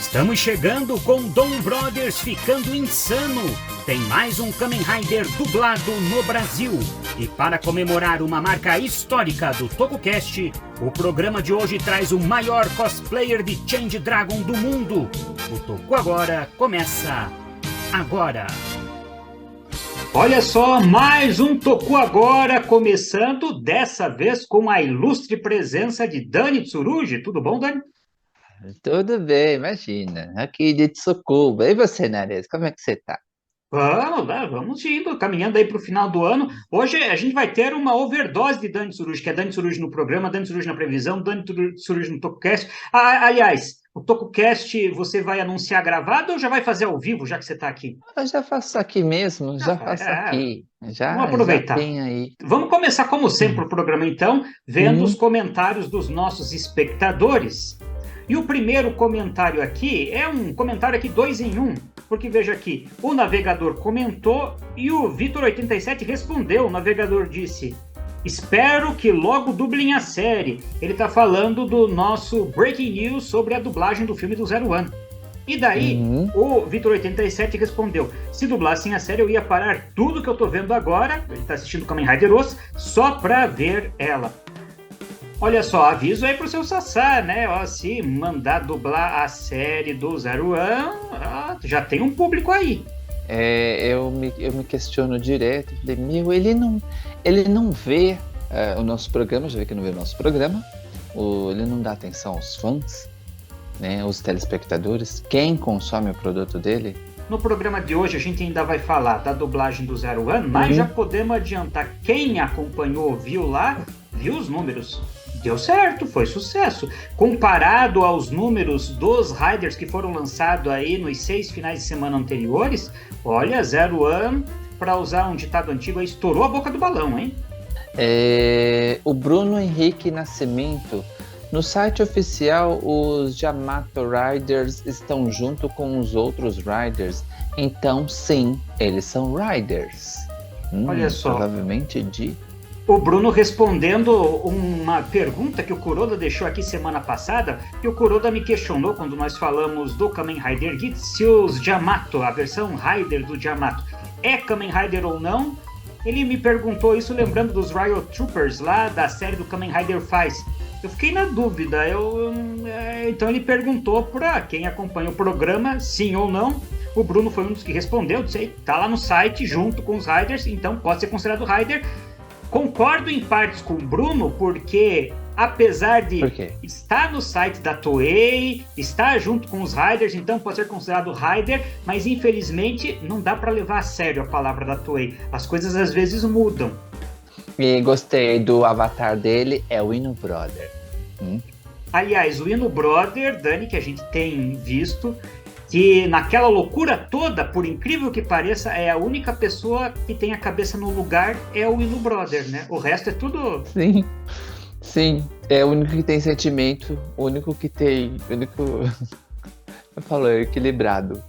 Estamos chegando com Dom Brothers ficando insano. Tem mais um Kamen Rider dublado no Brasil. E para comemorar uma marca histórica do TokuCast, o programa de hoje traz o maior cosplayer de Change Dragon do mundo. O Toku Agora começa agora. Olha só, mais um Toku Agora começando, dessa vez com a ilustre presença de Dani Tsurugi. Tudo bom, Dani? Tudo bem, imagina. Aqui de Tsukuba. E você, Nares, como é que você tá? Vamos, né? Vamos indo, caminhando aí para o final do ano. Hoje a gente vai ter uma overdose de Dani Tsurugi, que é Dani Tsurugi no programa, Dani Tsurugi na previsão, Dani Tsurugi no TokuCast. Aliás, o TokuCast você vai anunciar gravado ou já vai fazer ao vivo, já que você está aqui? Eu já faço aqui mesmo, já faço aqui. Vamos Já aproveitar. tem aí. Vamos começar, como sempre, o programa, então, vendo os Uhum. comentários dos nossos espectadores. E o primeiro comentário aqui é um comentário aqui 2 em 1, porque veja aqui, o navegador comentou e o Vitor87 respondeu. O navegador disse: espero que logo dublem a série. Ele está falando do nosso Breaking News sobre a dublagem do filme do Zero One. E daí, o Vitor87 respondeu: se dublassem a série, eu ia parar tudo que eu tô vendo agora, ele tá assistindo Kamen Rider Os, só pra ver ela. Olha só, aviso aí pro seu Sassá, né? Ó, se mandar dublar a série do Zero One, já tem um público aí. Eu me questiono direto. Falei, ele não vê o nosso programa, já vê que não vê o nosso programa. Ele não dá atenção aos fãs, né? Os telespectadores, quem consome o produto dele. No programa de hoje a gente ainda vai falar da dublagem do Zero One, mas já podemos adiantar, quem acompanhou, viu lá, viu os números. Deu certo, foi sucesso. Comparado aos números dos Riders que foram lançados aí nos 6 finais de semana anteriores, olha, Zero One, para usar um ditado antigo, estourou a boca do balão, hein? O Bruno Henrique Nascimento, no site oficial, os Yamato Riders estão junto com os outros Riders. Então, sim, eles são Riders. Olha só. Provavelmente de... O Bruno respondendo uma pergunta que o Kuroda deixou aqui semana passada, que o Kuroda me questionou quando nós falamos do Kamen Rider Geats, se os Yamato, a versão Rider do Yamato, é Kamen Rider ou não. Ele me perguntou isso lembrando dos Riot Troopers lá da série do Kamen Rider Faz. Eu fiquei na dúvida, então ele perguntou para quem acompanha o programa, sim ou não. O Bruno foi um dos que respondeu, disse, tá lá no site junto com os Riders, então pode ser considerado Rider. Concordo em partes com o Bruno, porque apesar de estar no site da Toei, estar junto com os Riders, então pode ser considerado Rider, mas infelizmente não dá para levar a sério a palavra da Toei. As coisas às vezes mudam. E gostei do avatar dele, é o Inu Brother. Aliás, o Inu Brother, Dani, que a gente tem visto, que naquela loucura toda, por incrível que pareça, é a única pessoa que tem a cabeça no lugar, é o Inu Brother, né? O resto é tudo... Sim, é o único que tem sentimento, o único que tem... Eu falo, é equilibrado.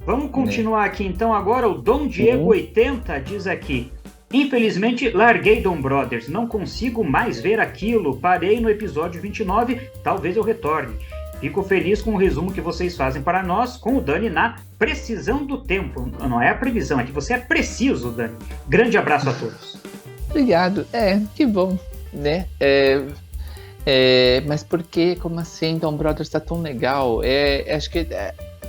Vamos continuar aqui então agora, o Dom Diego 80 diz aqui: infelizmente larguei Dom Brothers, não consigo mais ver aquilo, parei no episódio 29, talvez eu retorne. Fico feliz com o resumo que vocês fazem para nós, com o Dani na precisão do tempo. Não é a previsão, é que você é preciso, Dani. Grande abraço a todos. Obrigado. Que bom, né? Mas por que, como assim, Dom Brothers tá tão legal? Acho que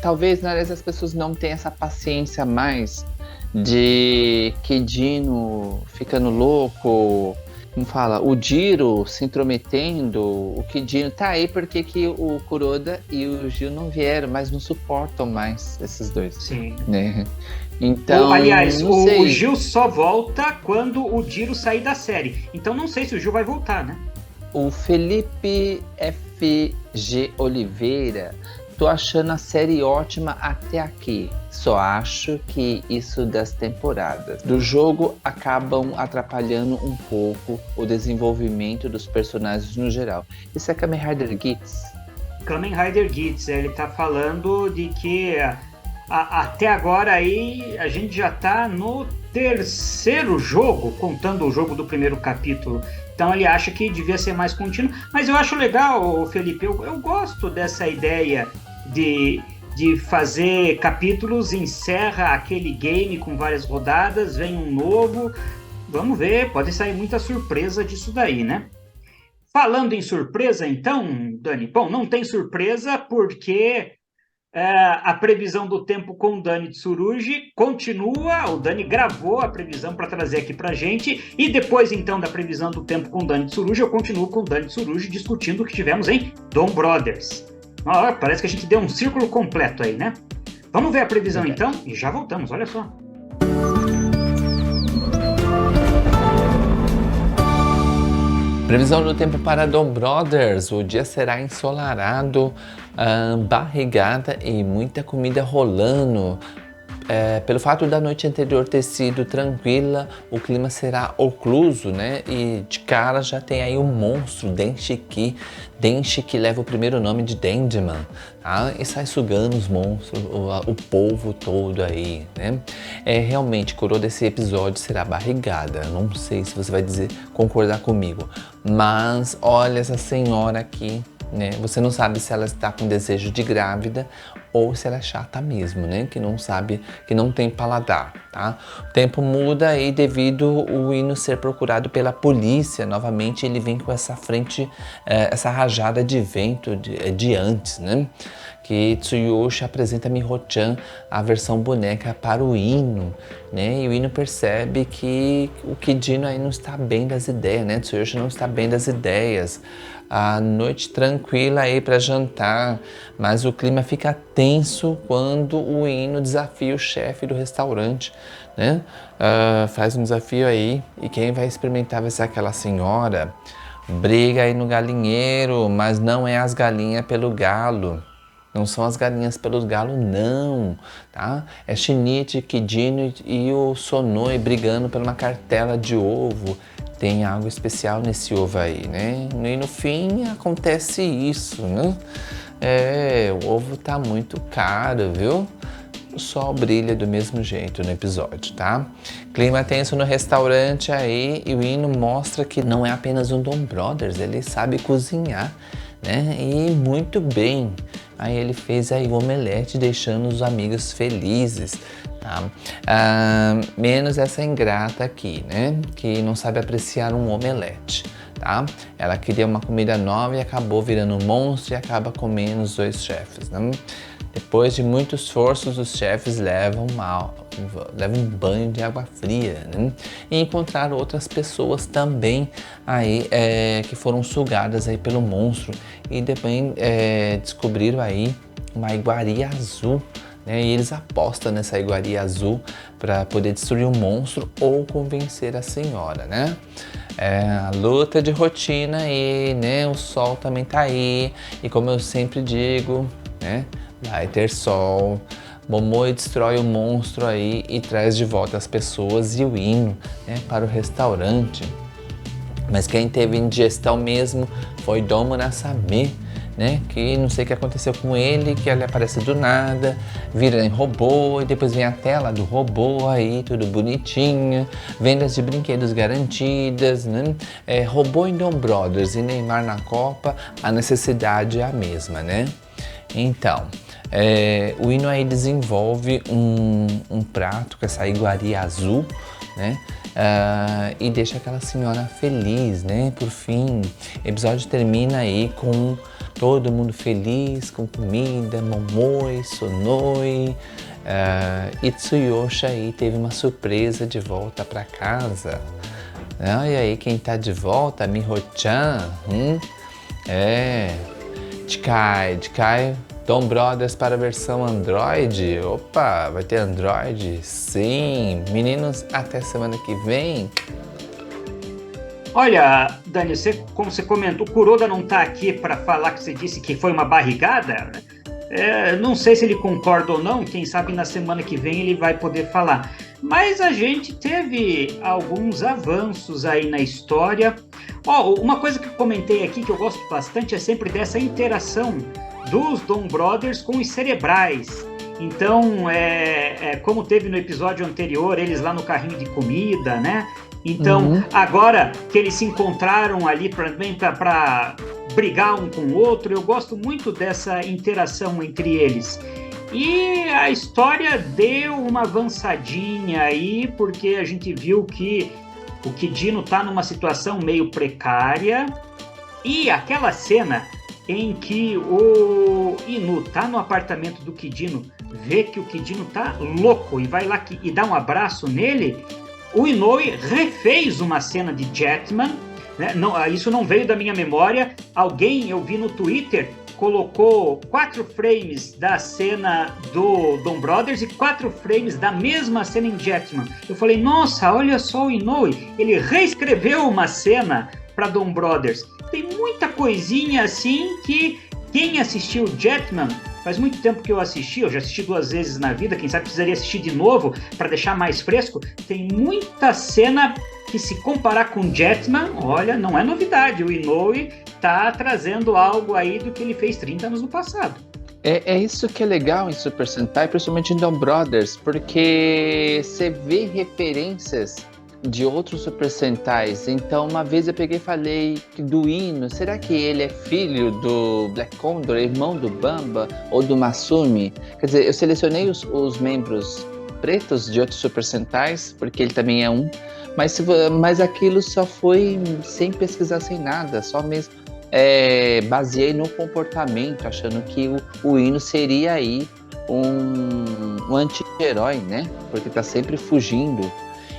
talvez, na verdade, as pessoas não tenham essa paciência mais de que Dino ficando louco... Como fala, o Jiro se intrometendo, o Kidino tá aí porque que o Kuroda e o Gil não vieram, mas não suportam mais esses dois. Sim. Né? Então, aliás, o Gil só volta quando o Jiro sair da série. Então não sei se o Gil vai voltar, né? O Felipe FG Oliveira, tô achando a série ótima até aqui. Só acho que isso das temporadas do jogo acabam atrapalhando um pouco o desenvolvimento dos personagens no geral. Isso é Kamen Rider Geats? Kamen Rider Geats, ele tá falando de que até agora aí a gente já tá no terceiro jogo, contando o jogo do primeiro capítulo. Então ele acha que devia ser mais contínuo. Mas eu acho legal, Felipe, eu gosto dessa ideia de fazer capítulos, encerra aquele game com várias rodadas, vem um novo. Vamos ver, pode sair muita surpresa disso daí, né? Falando em surpresa, então, Dani, bom, não tem surpresa porque a previsão do tempo com o Dani Tsurugi continua. O Dani gravou a previsão para trazer aqui para a gente, e depois, então, da previsão do tempo com o Dani Tsurugi, eu continuo com o Dani Tsurugi discutindo o que tivemos em Dom Brothers. Parece que a gente deu um círculo completo aí, né? Vamos ver a previsão, então, e já voltamos, olha só. Previsão do tempo para Dom Brothers. O dia será ensolarado, barrigada e muita comida rolando. Pelo fato da noite anterior ter sido tranquila, o clima será ocluso, né? E de cara já tem aí um monstro, Denshiki, que leva o primeiro nome de Dendiman, tá? E sai sugando os monstros, o povo todo aí, né? Realmente, coroa desse episódio será barrigada. Não sei se você vai concordar comigo, mas olha essa senhora aqui, né? Você não sabe se ela está com desejo de grávida ou se ela é chata mesmo, né? Que não sabe, que não tem paladar, tá? O tempo muda aí devido o hino ser procurado pela polícia. Novamente ele vem com essa frente, essa rajada de vento de antes, né? Que Tsuyoshi apresenta Miho-chan, a versão boneca, para o hino, né? E o hino percebe que o Kidino aí não está bem das ideias, né? Tsuyoshi não está bem das ideias. A noite tranquila aí para jantar, mas o clima fica tenso quando o hino desafia o chefe do restaurante, né? Faz um desafio aí, e quem vai experimentar vai ser aquela senhora. Briga aí no galinheiro, mas não é as galinhas pelo galo. Não são as galinhas pelos galos, não, tá? É Shinichi, Kidino e o Sonoi brigando por uma cartela de ovo. Tem algo especial nesse ovo aí, né? E no fim acontece isso, né? O ovo tá muito caro, viu? O sol brilha do mesmo jeito no episódio, tá? Clima tenso no restaurante aí, e o hino mostra que não é apenas um Dom Brothers, ele sabe cozinhar, né? E muito bem. Aí ele fez aí o omelete, deixando os amigos felizes, tá? Menos essa ingrata aqui, né? Que não sabe apreciar um omelete, tá? Ela queria uma comida nova e acabou virando um monstro e acaba comendo os dois chefes, né? Depois de muito esforço, os chefes levam um banho de água fria, né? E encontraram outras pessoas também aí, que foram sugadas aí pelo monstro, e depois descobriram aí uma iguaria azul, né? E eles apostam nessa iguaria azul para poder destruir o monstro ou convencer a senhora, né? A luta de rotina aí, né? O sol também tá aí, e como eu sempre digo, né? Vai ter sol. Momoi destrói o monstro aí e traz de volta as pessoas e o hino, né, para o restaurante. Mas quem teve indigestão mesmo foi Dom Murasame, né? Que não sei o que aconteceu com ele, que ele aparece do nada, vira em robô, e depois vem a tela do robô aí, tudo bonitinho, vendas de brinquedos garantidas, né? Robô em Dom Brothers e Neymar na Copa, a necessidade é a mesma, né? Então, o hino aí desenvolve um prato com essa iguaria azul, né? E deixa aquela senhora feliz, né? Por fim, o episódio termina aí com todo mundo feliz, com comida, Momoi, Sonoi, e Tsuyoshi aí teve uma surpresa de volta para casa. E aí quem tá de volta, Miho-chan, Chikai, Dom Brothers para a versão Android. Opa, vai ter Android? Sim. Meninos, até semana que vem. Olha, Dani, como você comentou, o Kuroda não está aqui para falar que você disse que foi uma barrigada. Não sei se ele concorda ou não, quem sabe na semana que vem ele vai poder falar. Mas a gente teve alguns avanços aí na história. Uma coisa que eu comentei aqui que eu gosto bastante é sempre dessa interação dos Dom Brothers com os cerebrais. Então, como teve no episódio anterior, eles lá no carrinho de comida, né? Então, agora que eles se encontraram ali para brigar um com o outro, eu gosto muito dessa interação entre eles. E a história deu uma avançadinha aí, porque a gente viu que o Kidino tá numa situação meio precária, e aquela cena em que o Inu tá no apartamento do Kidino, vê que o Kidino tá louco e vai lá e dá um abraço nele, o Inoue refez uma cena de Jetman, né? Não, isso não veio da minha memória, alguém, eu vi no Twitter, colocou 4 frames da cena do Dom Brothers e 4 frames da mesma cena em Jetman. Eu falei, nossa, olha só o Inoue, ele reescreveu uma cena para Dom Brothers. Tem muita coisinha assim que quem assistiu Jetman, faz muito tempo que eu já assisti 2 vezes na vida, quem sabe precisaria assistir de novo para deixar mais fresco. Tem muita cena que, se comparar com Jetman, olha, não é novidade, o Inoue tá trazendo algo aí do que ele fez 30 anos no passado. É isso que é legal em Super Sentai, principalmente em Dom Brothers, porque você vê referências de outros Super Sentais. Então, uma vez eu peguei e falei do Ino, será que ele é filho do Black Condor, irmão do Bamba ou do Masumi? Quer dizer, eu selecionei os membros pretos de outros Super Sentais, porque ele também é um, mas aquilo só foi sem pesquisar, sem nada, só mesmo baseei no comportamento, achando que o Ino seria aí um anti-herói, né? Porque tá sempre fugindo.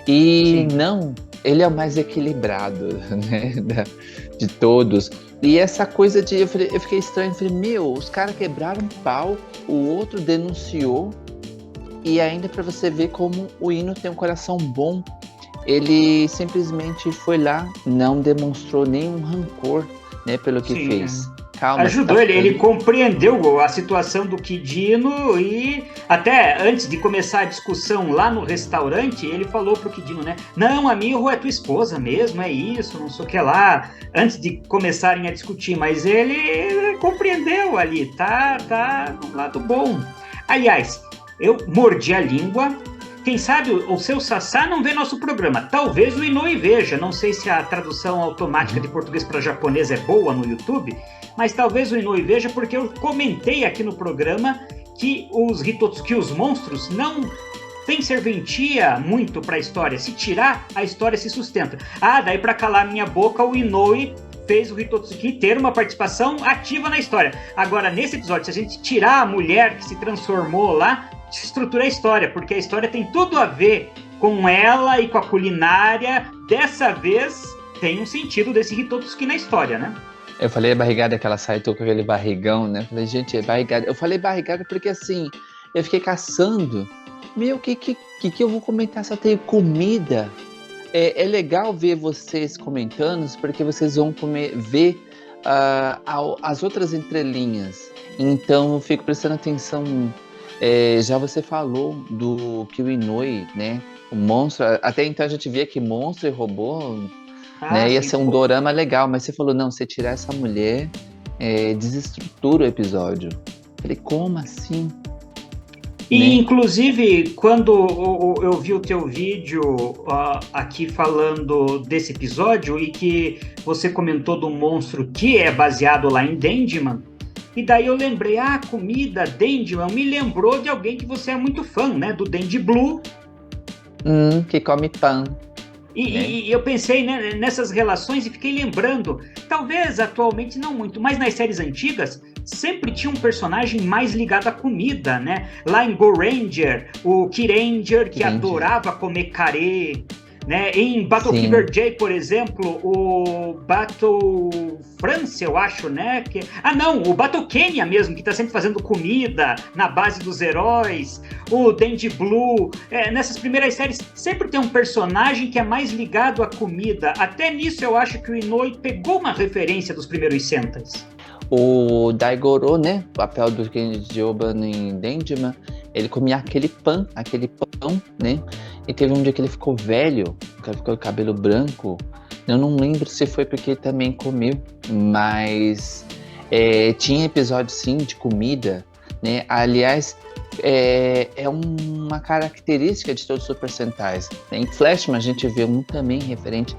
E sim, não, ele é o mais equilibrado, né, de todos. E essa coisa eu fiquei estranho, falei, os caras quebraram um pau, o outro denunciou, e ainda para você ver como o Ino tem um coração bom, ele simplesmente foi lá, não demonstrou nenhum rancor, né, pelo que fez. Calma, ajudou ele compreendeu a situação do Kidino e até antes de começar a discussão lá no restaurante, ele falou pro Kidino, né? Não, amigo, é tua esposa mesmo, é isso, não sei o que lá, antes de começarem a discutir, mas ele compreendeu ali, tá no lado bom. Aliás, eu mordi a língua. Quem sabe o seu Sassá não vê nosso programa. Talvez o Inoue veja. Não sei se a tradução automática de português para japonês é boa no YouTube, mas talvez o Inoue veja, porque eu comentei aqui no programa que os Hitotsuki, os monstros, não tem serventia muito para a história. Se tirar, a história se sustenta. Daí para calar minha boca, o Inoue fez o Hitotsuki ter uma participação ativa na história. Agora, nesse episódio, se a gente tirar a mulher que se transformou lá, estrutura a história, porque a história tem tudo a ver com ela e com a culinária. Dessa vez tem um sentido desse Hitotsuki na história, né? Eu falei barrigada que ela sai, tô com aquele barrigão, né? Falei, gente, é barrigada. Eu falei barrigada porque assim, eu fiquei caçando. O que eu vou comentar? Só tem comida. É legal ver vocês comentando, porque vocês vão ver as outras entrelinhas. Então eu fico prestando atenção. Já você falou do que o Inoue, né? O monstro, até então a gente via que monstro e robô, né? Ia ser um dorama legal, mas você falou, não, você tirar essa mulher, desestrutura o episódio. Falei, como assim? E, né? Inclusive, quando eu vi o teu vídeo aqui falando desse episódio e que você comentou do monstro que é baseado lá em Dandyman, e daí eu lembrei, a comida Dandyman me lembrou de alguém que você é muito fã, né? Do Dandy Blue. Que come pão. E eu pensei, né, nessas relações e fiquei lembrando, talvez atualmente não muito, mas nas séries antigas sempre tinha um personagem mais ligado à comida, né? Lá em Go Ranger, o Kyranger, que adorava comer carê, né? Em Battle Fever J, por exemplo, o Battle France, eu acho, né? O Battle Kenya mesmo, que tá sempre fazendo comida na base dos heróis. O Dandy Blue. Nessas primeiras séries sempre tem um personagem que é mais ligado à comida. Até nisso eu acho que o Inoue pegou uma referência dos primeiros Sentais. O Daigoro, né? O papel do Kenji Oban em Dandyman, ele comia aquele pão, né? E teve um dia que ele ficou velho, que ele ficou com o cabelo branco. Eu não lembro se foi porque ele também comeu, mas tinha episódio sim de comida, né? Aliás, é uma característica de todos os Super Sentais. Em Flashman a gente vê um também referente,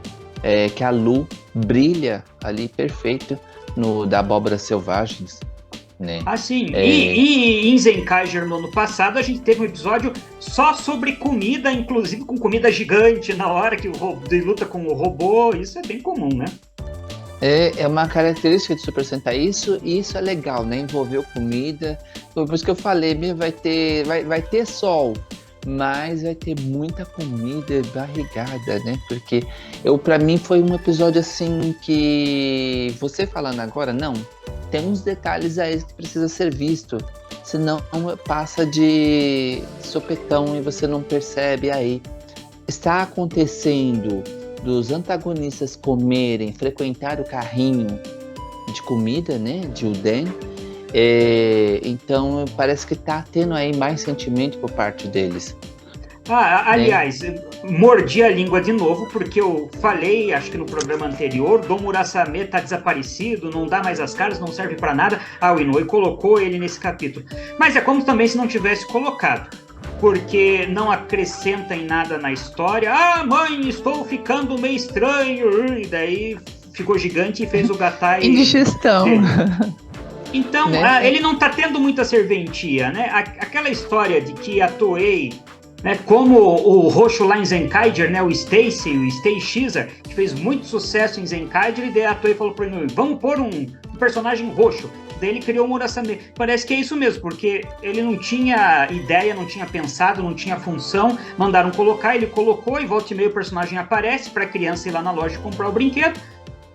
que a Lu brilha ali perfeito no da Abóbora Selvagens, né? Ah, sim. E em Zenkaiger no ano passado a gente teve um episódio só sobre comida, inclusive com comida gigante na hora que o robô luta com o robô. Isso é bem comum, né? É uma característica de Super Sentai isso, e isso é legal, né? Envolveu comida. Por isso que eu falei, vai ter sol, mas vai ter muita comida barrigada, né? Porque para mim foi um episódio assim que você falando agora, não, tem uns detalhes aí que precisa ser visto, senão passa de sopetão e você não percebe aí. Está acontecendo dos antagonistas comerem, frequentar o carrinho de comida, né, de Uden. Então parece que está tendo aí mais sentimento por parte deles. Aliás, mordi a língua de novo, porque eu falei, acho que no programa anterior, Dom Murasame tá desaparecido, não dá mais as caras, não serve para nada. O Inoue colocou ele nesse capítulo. Mas é como também se não tivesse colocado, porque não acrescenta em nada na história. Mãe, estou ficando meio estranho. E daí ficou gigante e fez o Gatai... Indigestão. Então, né? Ele não tá tendo muita serventia, né? Aquela história de que a Toei, né, como o roxo lá em Zenkaiger, né, o Stacy Xer, que fez muito sucesso em Zenkaiger, e daí a Toei falou pro Inoue, vamos pôr um personagem roxo. Daí ele criou o Murasame. Parece que é isso mesmo, porque ele não tinha ideia, não tinha pensado, não tinha função, mandaram colocar, ele colocou, e volta e meia o personagem aparece para a criança ir lá na loja comprar o brinquedo,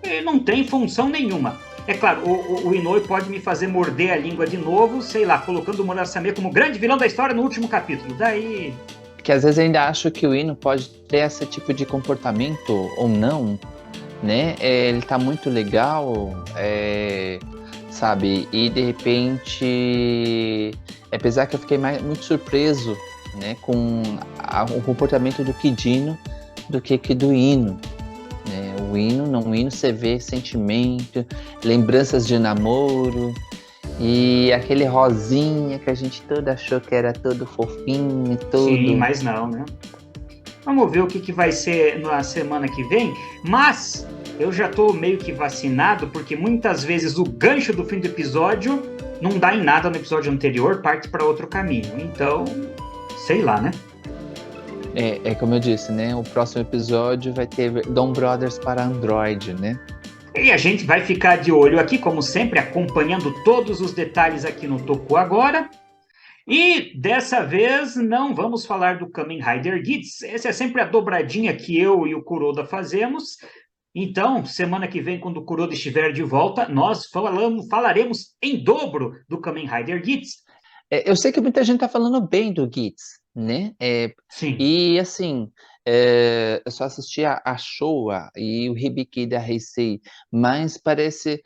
e não tem função nenhuma. É claro, o Inoue pode me fazer morder a língua de novo, sei lá, colocando o Murasame como grande vilão da história no último capítulo. Daí... Que às vezes ainda acho que o Ino pode ter esse tipo de comportamento ou não, né? Ele tá muito legal, sabe? E de repente, apesar que eu fiquei muito surpreso, né, com o comportamento do Kidino do que do Ino. O Ino você vê sentimento, lembranças de namoro, e aquele rosinha que a gente toda achou que era todo fofinho, todo... Sim, mas não, né? Vamos ver o que vai ser na semana que vem, mas eu já tô meio que vacinado, porque muitas vezes o gancho do fim do episódio não dá em nada no episódio anterior, parte para outro caminho, então, sei lá, né? Como eu disse, né? O próximo episódio vai ter Dom Brothers para Android, né? E a gente vai ficar de olho aqui, como sempre, acompanhando todos os detalhes aqui no Toku Agora. E dessa vez não vamos falar do Kamen Rider Geats. Essa é sempre a dobradinha que eu e o Kuroda fazemos. Então, semana que vem, quando o Kuroda estiver de volta, nós falaremos em dobro do Kamen Rider Geats. Eu sei que muita gente está falando bem do Geats, né? Sim. E assim, eu só assisti a Showa e o Hibiki da Heisei, mas parece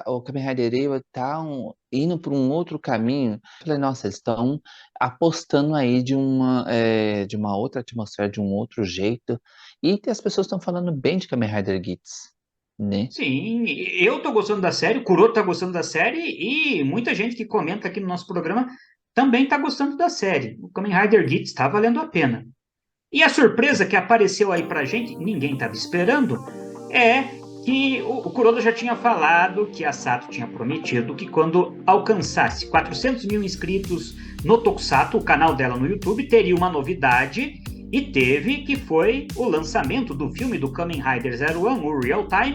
o Kamen Rider Areiwa tá indo para um outro caminho. Falei, nossa, eles estão apostando aí de uma outra atmosfera, de um outro jeito, e as pessoas estão falando bem de Kamen Rider Geats. Né? Sim, eu tô gostando da série, o Kuroda tá gostando da série, e muita gente que comenta aqui no nosso programa também tá gostando da série. O Kamen Rider Geats tá valendo a pena. E a surpresa que apareceu aí pra gente, ninguém tava esperando, é que o Kuroda já tinha falado que a Sato tinha prometido que quando alcançasse 400 mil inscritos no Tokusatsu, o canal dela no YouTube, teria uma novidade. E teve, que foi o lançamento do filme do Kamen Rider Zero One, o Real Time,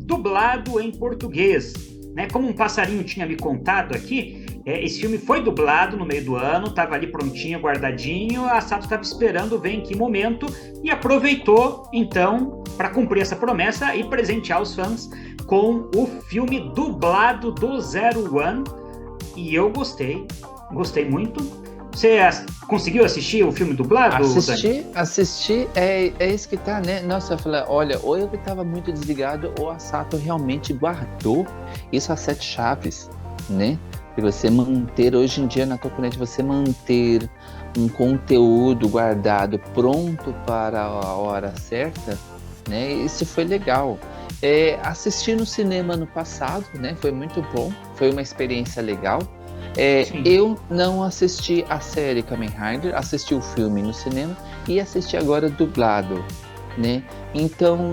dublado em português. Né? Como um passarinho tinha me contado aqui, esse filme foi dublado no meio do ano, estava ali prontinho, guardadinho, a Sato estava esperando ver em que momento, e aproveitou, então, para cumprir essa promessa e presentear os fãs com o filme dublado do Zero One. E eu gostei muito. Você conseguiu assistir o filme dublado? Assisti, é isso que tá, né? Nossa, eu falei, olha, ou eu que tava muito desligado, ou a Sato realmente guardou isso a 7 chaves, né? De você manter, hoje em dia na Tokunet, você manter um conteúdo guardado, pronto para a hora certa, né? Isso foi legal. Assisti no cinema no passado, né? Foi muito bom, foi uma experiência legal. Eu não assisti a série Kamen Rider, assisti o filme no cinema e assisti agora dublado, né? Então,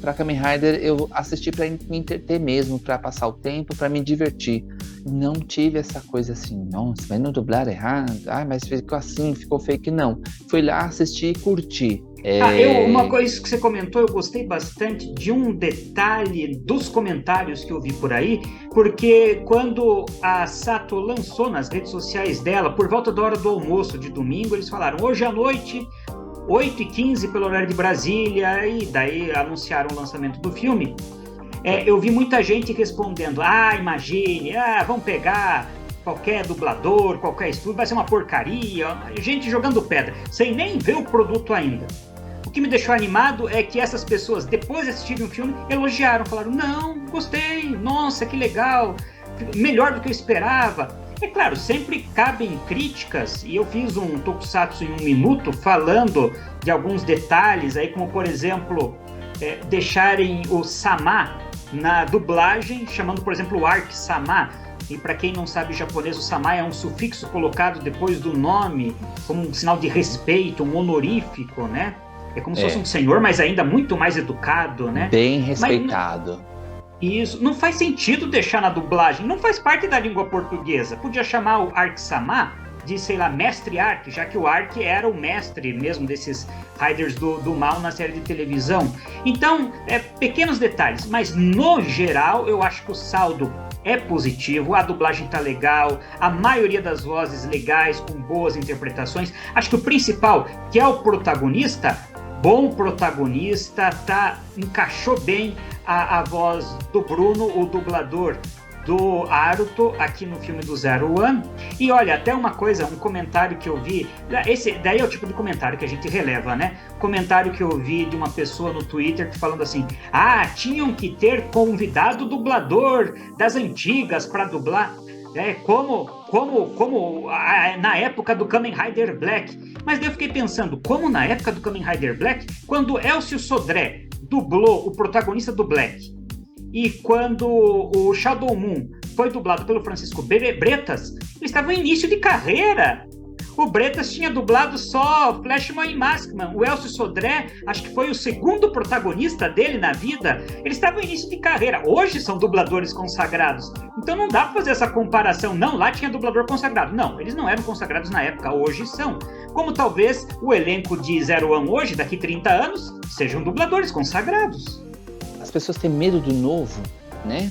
para Kamen Rider eu assisti para me entreter mesmo, para passar o tempo, para me divertir. Não tive essa coisa assim, nossa, mas não dublar errado, mas ficou assim, ficou fake, não. Fui lá assistir e curti. Uma coisa que você comentou, eu gostei bastante de um detalhe dos comentários que eu vi por aí, porque quando a Sato lançou nas redes sociais dela, por volta da hora do almoço de domingo, eles falaram, hoje à noite, 8h15 pelo horário de Brasília, e daí anunciaram o lançamento do filme. Eu vi muita gente respondendo, imagine, vão pegar qualquer dublador, qualquer estúdio, vai ser uma porcaria, gente jogando pedra, sem nem ver o produto ainda. O que me deixou animado é que essas pessoas, depois de assistirem o filme, elogiaram, falaram, não, gostei, nossa, que legal, melhor do que eu esperava. É claro, sempre cabem críticas, e eu fiz um Tokusatsu em 1 minuto falando de alguns detalhes, aí como, por exemplo, deixarem o Sama na dublagem, chamando, por exemplo, o Arc-sama. E para quem não sabe japonês, o Sama é um sufixo colocado depois do nome, como um sinal de respeito, um honorífico, né? É como se fosse um senhor, mas ainda muito mais educado, né? Bem respeitado. Isso. Não faz sentido deixar na dublagem. Não faz parte da língua portuguesa. Podia chamar o Arc-sama de, sei lá, Mestre Arc, já que o Arc era o mestre mesmo desses Riders do mal na série de televisão. Então, pequenos detalhes. Mas, no geral, eu acho que o saldo é positivo, a dublagem tá legal, a maioria das vozes legais, com boas interpretações. Acho que o principal, que é o protagonista, bom protagonista, encaixou bem a voz do Bruno, o dublador do Haruto, aqui no filme do Zero One. E olha, até uma coisa, um comentário que eu vi, esse daí é o tipo de comentário que a gente releva, né? Comentário que eu vi de uma pessoa no Twitter falando assim, tinham que ter convidado o dublador das antigas para dublar, como na época do Kamen Rider Black. Mas daí eu fiquei pensando, como na época do Kamen Rider Black, quando Elcio Sodré dublou o protagonista do Black, e quando o Shadow Moon foi dublado pelo Francisco Bretas, ele estava em início de carreira. O Bretas tinha dublado só Flashman e Maskman. O Elcio Sodré, acho que foi o segundo protagonista dele na vida. Ele estava em início de carreira. Hoje são dubladores consagrados. Então não dá para fazer essa comparação. Não, lá tinha dublador consagrado. Não, eles não eram consagrados na época. Hoje são. Como talvez o elenco de Zero One hoje, daqui 30 anos, sejam dubladores consagrados. As pessoas têm medo do novo, né?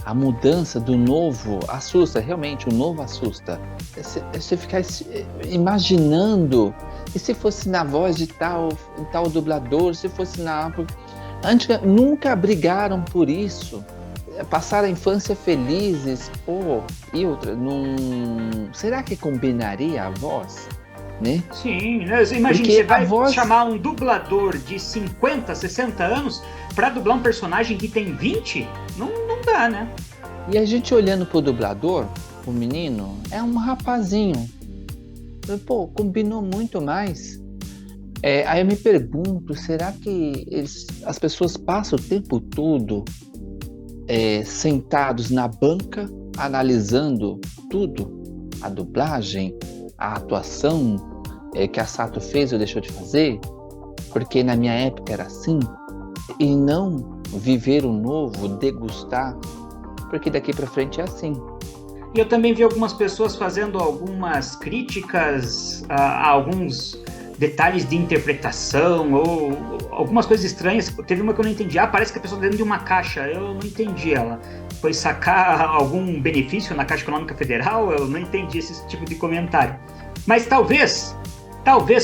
A mudança do novo assusta, realmente, o novo assusta. Você ficar imaginando, e se fosse na voz de tal dublador, se fosse na... Antes, nunca brigaram por isso, passaram a infância felizes, e outra, será que combinaria a voz? Né? Sim, imagina, você vai chamar um dublador de 50, 60 anos para dublar um personagem que tem 20? Não dá, né? E a gente olhando pro dublador, o menino, é um rapazinho. Combinou muito mais. Aí eu me pergunto, será que as pessoas passam o tempo todo sentados na banca, analisando tudo? A dublagem, a atuação que a Sato fez ou deixou de fazer, porque na minha época era assim, e não viver o novo, degustar, porque daqui para frente é assim. E eu também vi algumas pessoas fazendo algumas críticas a alguns detalhes de interpretação ou algumas coisas estranhas. Teve uma que eu não entendi. Parece que a pessoa dentro de uma caixa. Eu não entendi ela. Foi sacar algum benefício na Caixa Econômica Federal? Eu não entendi esse tipo de comentário. Mas talvez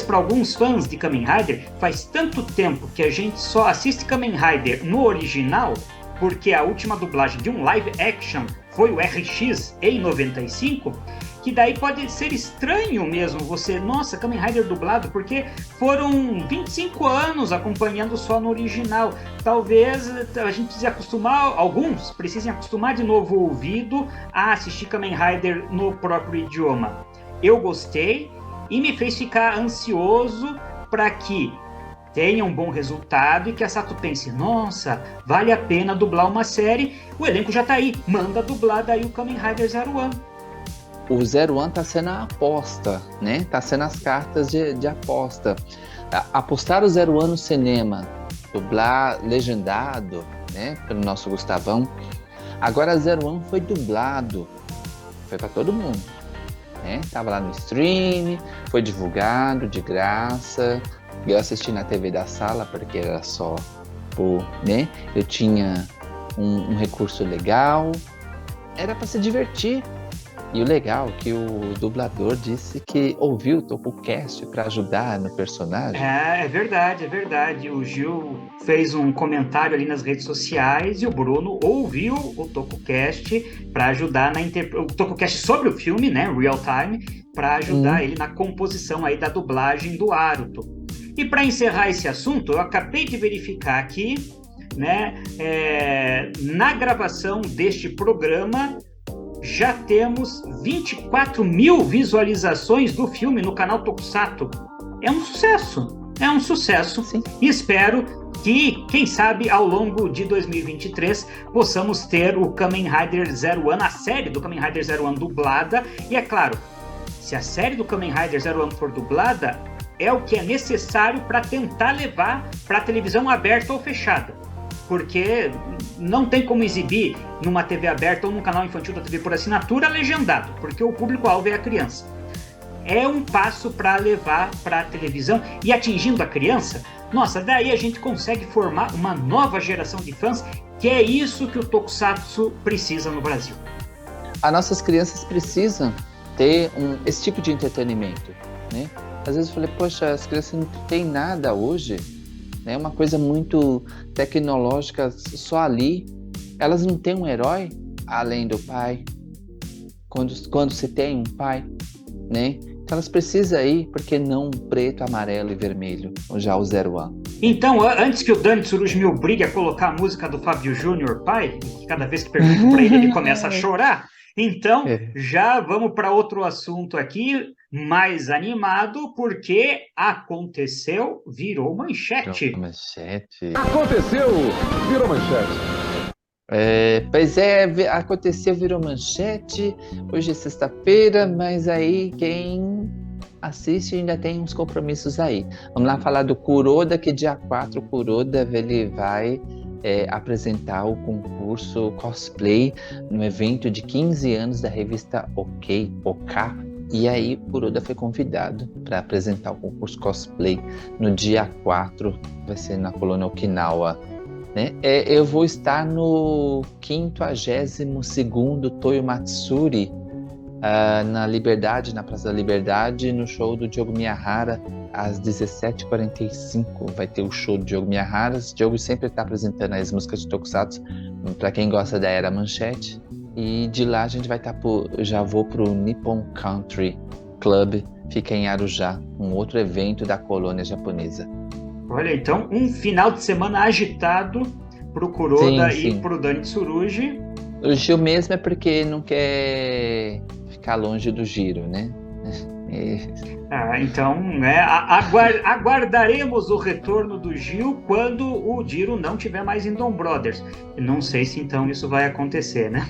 para alguns fãs de Kamen Rider, faz tanto tempo que a gente só assiste Kamen Rider no original, porque a última dublagem de um live action foi o RX em 95, que daí pode ser estranho mesmo você, nossa, Kamen Rider dublado, porque foram 25 anos acompanhando só no original. Talvez a gente precise acostumar, alguns precisem acostumar de novo o ouvido a assistir Kamen Rider no próprio idioma. Eu gostei e me fez ficar ansioso para que tenha um bom resultado e que a Sato pense, nossa, vale a pena dublar uma série, o elenco já tá aí, manda dublar daí o Kamen Rider Zero One. O Zero One tá sendo a aposta, né? Tá sendo as cartas de aposta. Apostar o Zero One no cinema, dublar legendado, né? Pelo nosso Gustavão. Agora Zero One foi dublado, foi para todo mundo, né? Tava lá no stream, foi divulgado de graça. Eu assisti na TV da sala porque era só né? Eu tinha um recurso legal, era para se divertir. E o legal é que o dublador disse que ouviu o TokuCast para ajudar no personagem. É verdade. O Gil fez um comentário ali nas redes sociais e o Bruno ouviu o TokuCast para ajudar o TokuCast sobre o filme, né, Real Time, para ajudar ele na composição aí da dublagem do Aruto. E para encerrar esse assunto, eu acabei de verificar aqui, né, na gravação deste programa, já temos 24 mil visualizações do filme no canal Tokusatsu. É um sucesso. Sim. E espero que, quem sabe, ao longo de 2023, possamos ter o Kamen Rider Zero One, a série do Kamen Rider Zero One dublada. E é claro, se a série do Kamen Rider Zero One for dublada, é o que é necessário para tentar levar para a televisão aberta ou fechada. Porque não tem como exibir numa TV aberta ou num canal infantil da TV por assinatura legendado, porque o público-alvo é a criança. É um passo para levar para a televisão e atingindo a criança, nossa, daí a gente consegue formar uma nova geração de fãs, que é isso que o Tokusatsu precisa no Brasil. As nossas crianças precisam ter esse tipo de entretenimento, né? Às vezes eu falei, poxa, as crianças não têm nada hoje, é uma coisa muito tecnológica, só ali. Elas não têm um herói além do pai. Quando você tem um pai, né? Então elas precisam ir, porque não preto, amarelo e vermelho, já o Zero One. Então, antes que o Dani Tsurugi me obrigue a colocar a música do Fábio Júnior, pai, que cada vez que pergunto para ele começa a chorar. Então, já vamos para outro assunto aqui, mais animado, porque aconteceu, virou manchete. Aconteceu, virou manchete. Aconteceu, virou manchete. Hoje é sexta-feira, mas aí quem assiste ainda tem uns compromissos aí. Vamos lá falar do Kuroda, que dia 4 o Kuroda ele vai apresentar o concurso cosplay no evento de 15 anos da revista OK. E aí o Kuroda foi convidado para apresentar o concurso cosplay no dia 4, vai ser na colônia Okinawa. Né? Eu vou estar no 52º Toyo Matsuri, na Liberdade, na Praça da Liberdade, no show do Diogo Miyahara, às 17h45. Vai ter o show do Diogo Miyahara. O Diogo sempre está apresentando as músicas de Tokusatsu, para quem gosta da Era Manchete. E de lá a gente vai estar já vou pro Nippon Country Club, fica em Arujá, um outro evento da colônia japonesa. Olha, então, um final de semana agitado pro Kuroda e pro Dani Tsurugi. O Gil mesmo é porque não quer ficar longe do Giro, né? Então, aguardaremos o retorno do Gil quando o Giro não estiver mais em Dom Brothers. Não sei se então isso vai acontecer, né?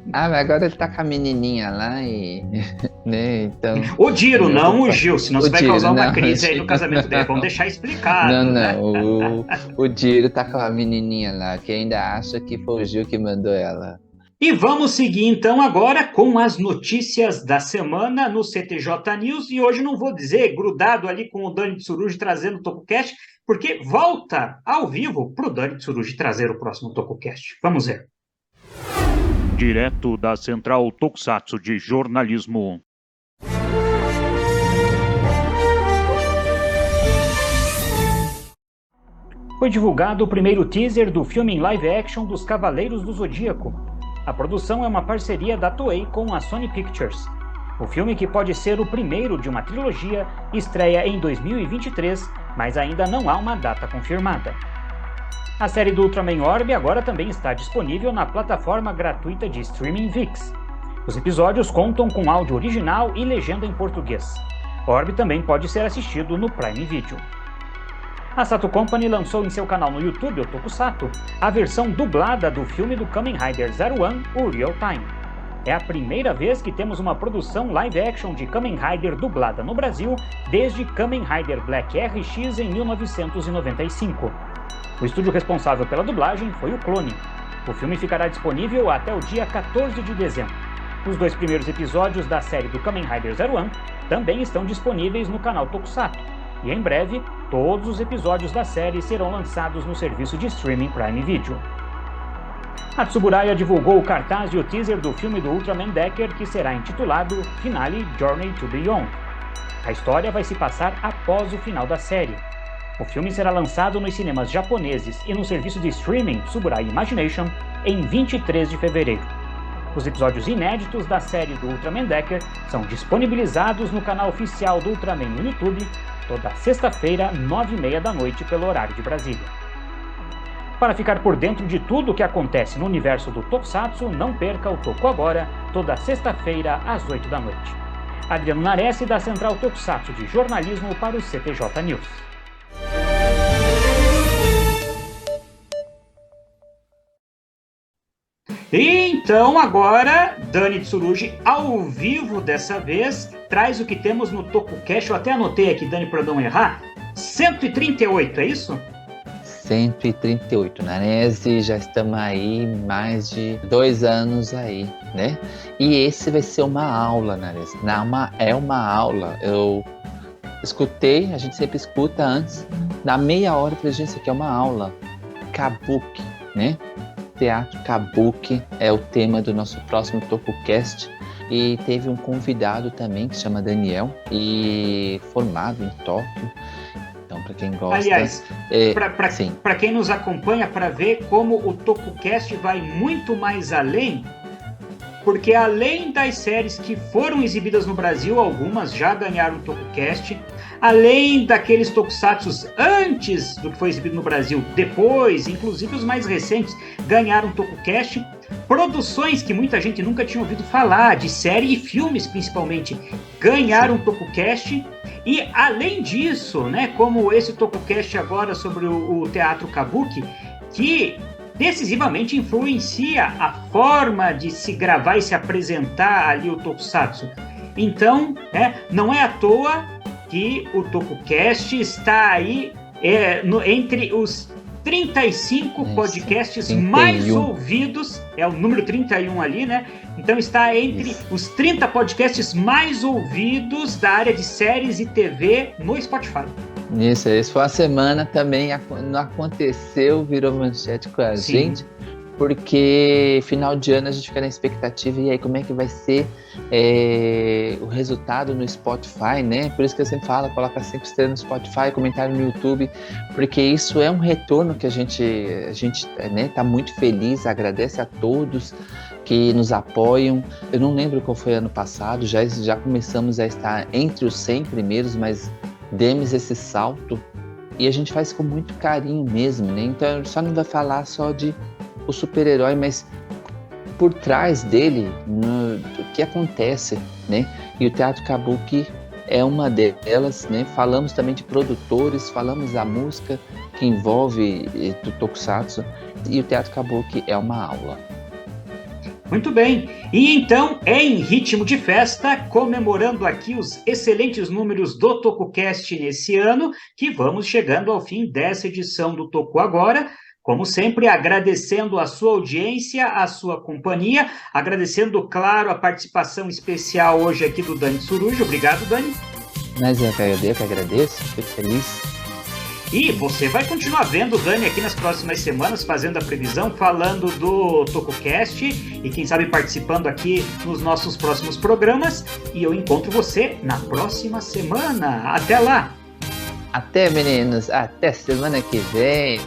Mas agora ele tá com a menininha lá e... né, então... O Giro, não o Gil, senão você vai causar uma crise aí no casamento dele. Vamos deixar explicado. O Giro tá com a menininha lá, que ainda acha que foi o Gil que mandou ela. E vamos seguir então agora com as notícias da semana no CTJ News. E hoje não vou dizer grudado ali com o Dani Tsurugi trazendo o TokuCast, porque volta ao vivo para o Dani Tsurugi trazer o próximo TokuCast. Vamos ver. Direto da Central Tokusatsu de Jornalismo. Foi divulgado o primeiro teaser do filme em live action dos Cavaleiros do Zodíaco. A produção é uma parceria da Toei com a Sony Pictures. O filme, que pode ser o primeiro de uma trilogia, estreia em 2023, mas ainda não há uma data confirmada. A série do Ultraman Orb agora também está disponível na plataforma gratuita de streaming ViX. Os episódios contam com áudio original e legenda em português. Orb também pode ser assistido no Prime Video. A Sato Company lançou em seu canal no YouTube, o Tokusatsu, a versão dublada do filme do Kamen Rider Zero One, o Real Time. É a primeira vez que temos uma produção live action de Kamen Rider dublada no Brasil desde Kamen Rider Black RX em 1995. O estúdio responsável pela dublagem foi o Clone. O filme ficará disponível até o dia 14 de dezembro. Os 2 primeiros episódios da série do Kamen Rider Zero One também estão disponíveis no canal Tokusatsu. E em breve, todos os episódios da série serão lançados no serviço de streaming Prime Video. A Tsuburaya divulgou o cartaz e o teaser do filme do Ultraman Decker, que será intitulado Finale Journey to Beyond. A história vai se passar após o final da série. O filme será lançado nos cinemas japoneses e no serviço de streaming Tsuburaya Imagination em 23 de fevereiro. Os episódios inéditos da série do Ultraman Decker são disponibilizados no canal oficial do Ultraman no YouTube toda sexta-feira, 9h30 da noite, pelo horário de Brasília. Para ficar por dentro de tudo o que acontece no universo do Tokusatsu, não perca o Toku Agora, toda sexta-feira, às 8 da noite. Adriano Nares, da Central Tokusatsu de Jornalismo, para o CTJ News. Então agora, Dani Tsurugi, ao vivo dessa vez, traz o que temos no TokuCast. Eu até anotei aqui, Dani, para não errar, 138, é isso? 138, Nanese, já estamos aí mais de 2 anos aí, né? E esse vai ser uma aula, Nanese. É uma aula. Eu escutei, a gente sempre escuta antes, na meia hora, eu falei, gente, isso aqui é uma aula. Kabuki, né? Teatro Kabuki é o tema do nosso próximo TokuCast. E teve um convidado também que se chama Daniel, e formado em Tóquio. Então, para quem gosta... Aliás, para quem nos acompanha, para ver como o TokuCast vai muito mais além, porque além das séries que foram exibidas no Brasil, algumas já ganharam o TokuCast, além daqueles tokusatsus antes do que foi exibido no Brasil, depois, inclusive os mais recentes, ganharam o TokuCast, produções que muita gente nunca tinha ouvido falar, de série e filmes principalmente, ganharam o TokuCast. E além disso, né, como esse TokuCast agora sobre o Teatro Kabuki, que decisivamente influencia a forma de se gravar e se apresentar ali o Tokusatsu. Então, não é à toa que o TokuCast está aí entre os 35 podcasts 31. Mais ouvidos, é o número 31 ali, né? Então está entre os 30 podcasts mais ouvidos da área de séries e TV no Spotify. Isso foi uma semana também, não aconteceu, virou manchete com a gente, porque final de ano a gente fica na expectativa, e aí como é que vai ser o resultado no Spotify, né? Por isso que eu sempre falo, coloca 5 estrelas no Spotify, comentário no YouTube, porque isso é um retorno que a gente né, tá muito feliz, agradece a todos que nos apoiam. Eu não lembro qual foi ano passado, já começamos a estar entre os 100 primeiros, mas demos esse salto e a gente faz com muito carinho mesmo, né? Então a gente só não vai falar só de o super-herói, mas por trás dele, o que acontece, né? E o Teatro Kabuki é uma delas, né? Falamos também de produtores, falamos da música que envolve do Tokusatsu, e o Teatro Kabuki é uma aula. Muito bem, e então é em ritmo de festa, comemorando aqui os excelentes números do TokuCast nesse ano, que vamos chegando ao fim dessa edição do Toku Agora. Como sempre, agradecendo a sua audiência, a sua companhia, agradecendo, claro, a participação especial hoje aqui do Dani Tsurugi. Obrigado, Dani. Mas eu que agradeço, fico feliz. E você vai continuar vendo o Dani aqui nas próximas semanas, fazendo a previsão, falando do TokuCast e quem sabe participando aqui nos nossos próximos programas. E eu encontro você na próxima semana. Até lá! Até, meninos! Até semana que vem!